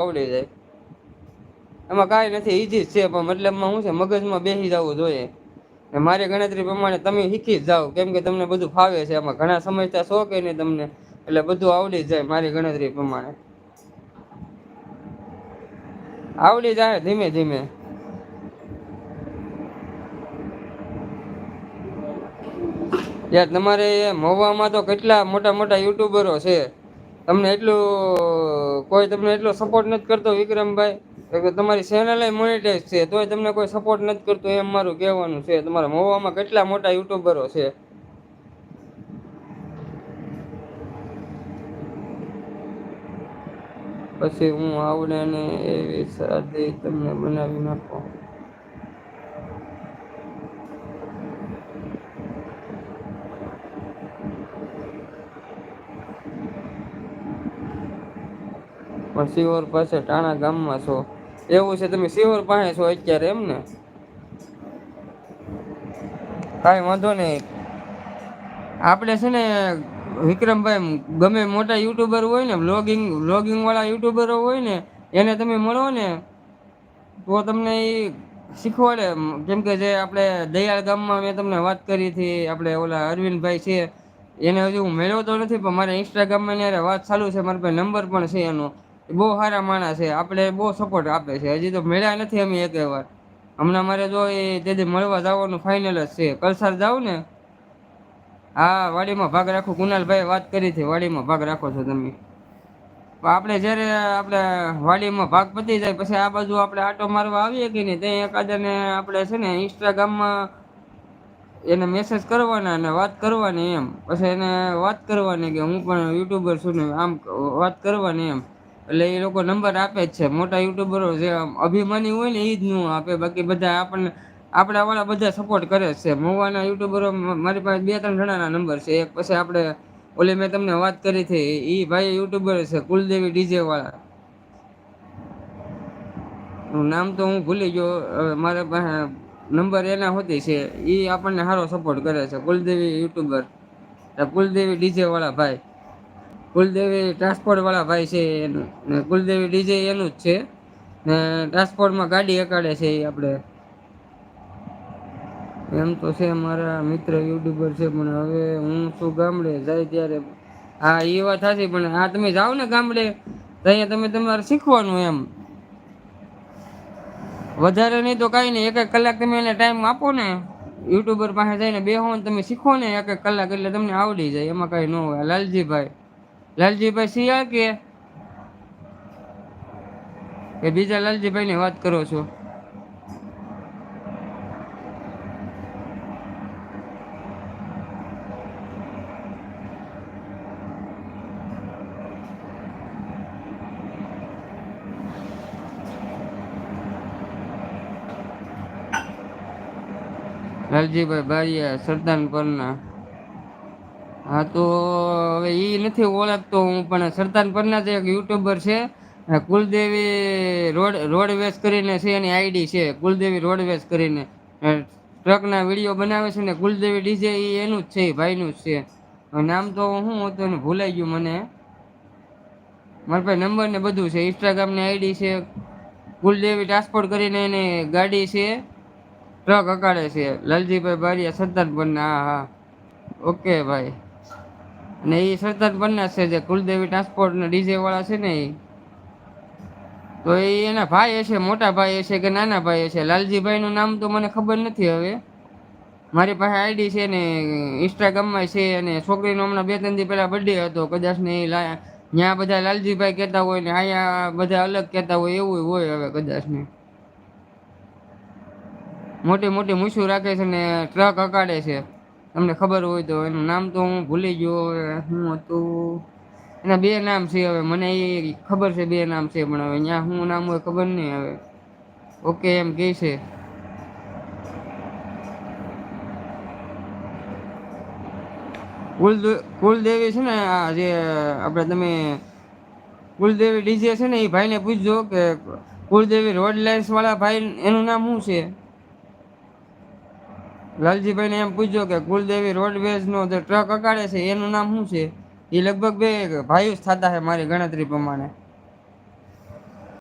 આવડી જાય. એમાં કાંઈ નથી, ઈજી જ છે, પણ મતલબમાં શું છે, મગજમાં બેસી જવું જોઈએ. મારી ગણતરી પ્રમાણે તમે શીખી જ જાઓ, કેમ કે તમને બધું ફાવે છે. એમાં ઘણા સમજતા શો કે નહીં તમને, એટલે બધું આવડી જાય મારી ગણતરી પ્રમાણે. આવડી જાય ધીમે ધીમે. યાર તમારે મહુવામાં તો કેટલા મોટા મોટા યુટ્યુબરો છે. તમને એટલું કોઈ તમને એટલો સપોર્ટ નથી કરતો વિક્રમભાઈ. તમારી ચેનલ મોનેટાઈઝ છે, તોય તમને કોઈ સપોર્ટ નથી કરતો, એમ મારું કહેવાનું છે. તમારા મહુવામાં કેટલા મોટા યુટ્યુબરો છે. પછી હું આવડે ને એવી સાદી તમને બનાવી નાખો. પણ સિહોર પાસે ટાણા ગામમાં છો એવું છે, તમે સિહોર પાસે છો અત્યારે એમ ને? કાંઈ વાંધો નહીં. આપણે છે ને વિક્રમભાઈ, ગમે મોટા યુટ્યુબર હોય ને, વ્લોગિંગ વાળા યુટ્યુબરો હોય ને, એને તમે મળો ને તો તમને એ શીખવાડે. કેમ કે જે આપણે દયાળ ગામમાં મેં તમને વાત કરી હતી, આપણે ઓલા અરવિંદભાઈ છે, એને હજુ હું મેળવતો નથી, પણ મારે ઇન્સ્ટાગ્રામમાં એની વાત ચાલુ છે, મારા પાસે નંબર પણ છે એનો. બહુ સારા માણસ છે, આપણે બહુ સપોર્ટ આપે છે. હજી તો મળ્યા નથી અમે એક વાર. હમણાં મારે જો એ તેથી મળવા જવાનું ફાઇનલ જ છે. કલસાર જાવ ને, હા, વાડીમાં ભાગ રાખો. કુનાલભાઈ વાત કરી હતી, વાડીમાં ભાગ રાખો છો તમે. આપણે જયારે આપણે વાડીમાં ભાગ પતી જાય પછી આ બાજુ આપણે આટો મારવા આવીએ કે નહીં, ત્યાં એકાદને આપણે છે ને ઇન્સ્ટાગ્રામમાં એને મેસેજ કરવાના અને વાત કરવાની એમ. પછી એને વાત કરવાની કે હું પણ યુટ્યુબર છું ને, આમ વાત કરવાની એમ. એટલે એ લોકો નંબર આપે જ છે. મોટા યુટ્યુબરો જે અભિમાની હોય ને, એ જ ન આપે. બાકી બધા આપણને આપણા વાળા બધા સપોર્ટ કરે છે. મહુવાના યુટ્યુબરો મારી પાસે બે ત્રણ જણાના નંબર છે. એક પછી આપણે ઓલી મેં તમને વાત કરી હતી, એ ભાઈ યુટ્યુબર છે, કુલદેવી ડીજે વાળા. નામ તો હું ભૂલી ગયો, મારા પાસે નંબર એના હોતી છે. એ આપણને સારો સપોર્ટ કરે છે, કુલદેવી યુટ્યુબર, કુલદેવી ડીજે વાળા ભાઈ. કુલદેવી ટ્રાન્સપોર્ટ વાળા ભાઈ છે એનું, કુલદેવી ડીજે એનું જ છે. ને ટ્રાન્સપોર્ટમાં ગાડી હકાડે છે એ આપણે. એમ તો છે મારા મિત્ર યુટ્યુબર છે, પણ હવે હું શું ગામડે જાય ત્યારે હા એ વાત સાચી. પણ હા તમે જાઓ ને ગામડે તો અહીંયા તમે તમારે શીખવાનું એમ. વધારે નહી તો કઈ નઈ, એક એક કલાક તમે એને ટાઈમ આપો ને, યુટ્યુબર પાસે જઈને બેહો ને તમે શીખો ને એક એક કલાક, એટલે તમને આવડી જાય. એમાં કઈ ન હોય. લાલજીભાઈ, લાલજીભાઈ શિયાળ કે બીજા લાલજીભાઈ ની વાત કરો છો? લાલજીભાઈ બારિયા સરદાનપરના. હા તો હવે ઈ નથી ઓળખતો હું, પણ સરદારપરના જે એક યુટ્યુબર છે, કુલદેવી રોડવેઝ કરીને છે એની આઈડી છે, કુલદેવી રોડવેઝ કરીને. ટ્રક ના વિડીયો બનાવે છે ને, કુલદેવી ડીજે એનું જ છે, ભાઈનું જ છે. નામ તો શું હતું એને ભૂલાઈ ગયું મને. મારા પાસે નંબર ને બધું છે, ઇન્સ્ટાગ્રામની આઈડી છે. કુલદેવી ટ્રાન્સપોર્ટ કરીને એની ગાડી છે, ટ્રક હકાડે છે. લાલજીભાઈ બારિયા સરદારપરના, હા હા. ઓકે ભાઈ. ને એ સરદારપરના છે, જે કુલદેવી ટ્રાન્સપોર્ટ ડીજે વાળા છે ને એ. તો એ એના ભાઈ હશે, મોટા ભાઈ હશે કે નાના ભાઈ હશે. લાલજીભાઈ નું નામ તો મને ખબર નથી હવે. મારી પાસે આઈડી છે ને ઇન્સ્ટાગ્રામમાં છે, અને છોકરીનો હમણાં બે ત્રણ દી પેલા બર્થડે હતો, કદાચ ને ત્યાં બધા લાલજીભાઈ કહેતા હોય ને અહીંયા બધા અલગ કહેતા હોય, એવું હોય હવે કદાચ ને. મોટી મોટી મૂછું રાખે છે ને ટ્રક હકાડે છે. તમને ખબર હોય તો. એનું નામ તો હું ભૂલી ગયો હવે શું હતું. એના બે નામ છે, હવે મને એ ખબર છે બે નામ છે, પણ હવે ત્યાં શું નામ હોય ખબર નહીં હવે. ઓકે એમ કે છે. કુલદેવી છે ને આ જે આપણે તમે કુલદેવી ડીજે છે ને એ ભાઈને પૂછજો કે કુલદેવી રોડ લાઇન્સ વાળા ભાઈ એનું નામ શું છે. લાલજીભાઈ ને એમ પૂછજો કે કુલદેવી રોડવેઝ નો જે ટ્રક હકાડે છે એનું નામ શું છે. એ લગભગ બે ભાઈઓ જ થતા છે મારી ગણતરી પ્રમાણે.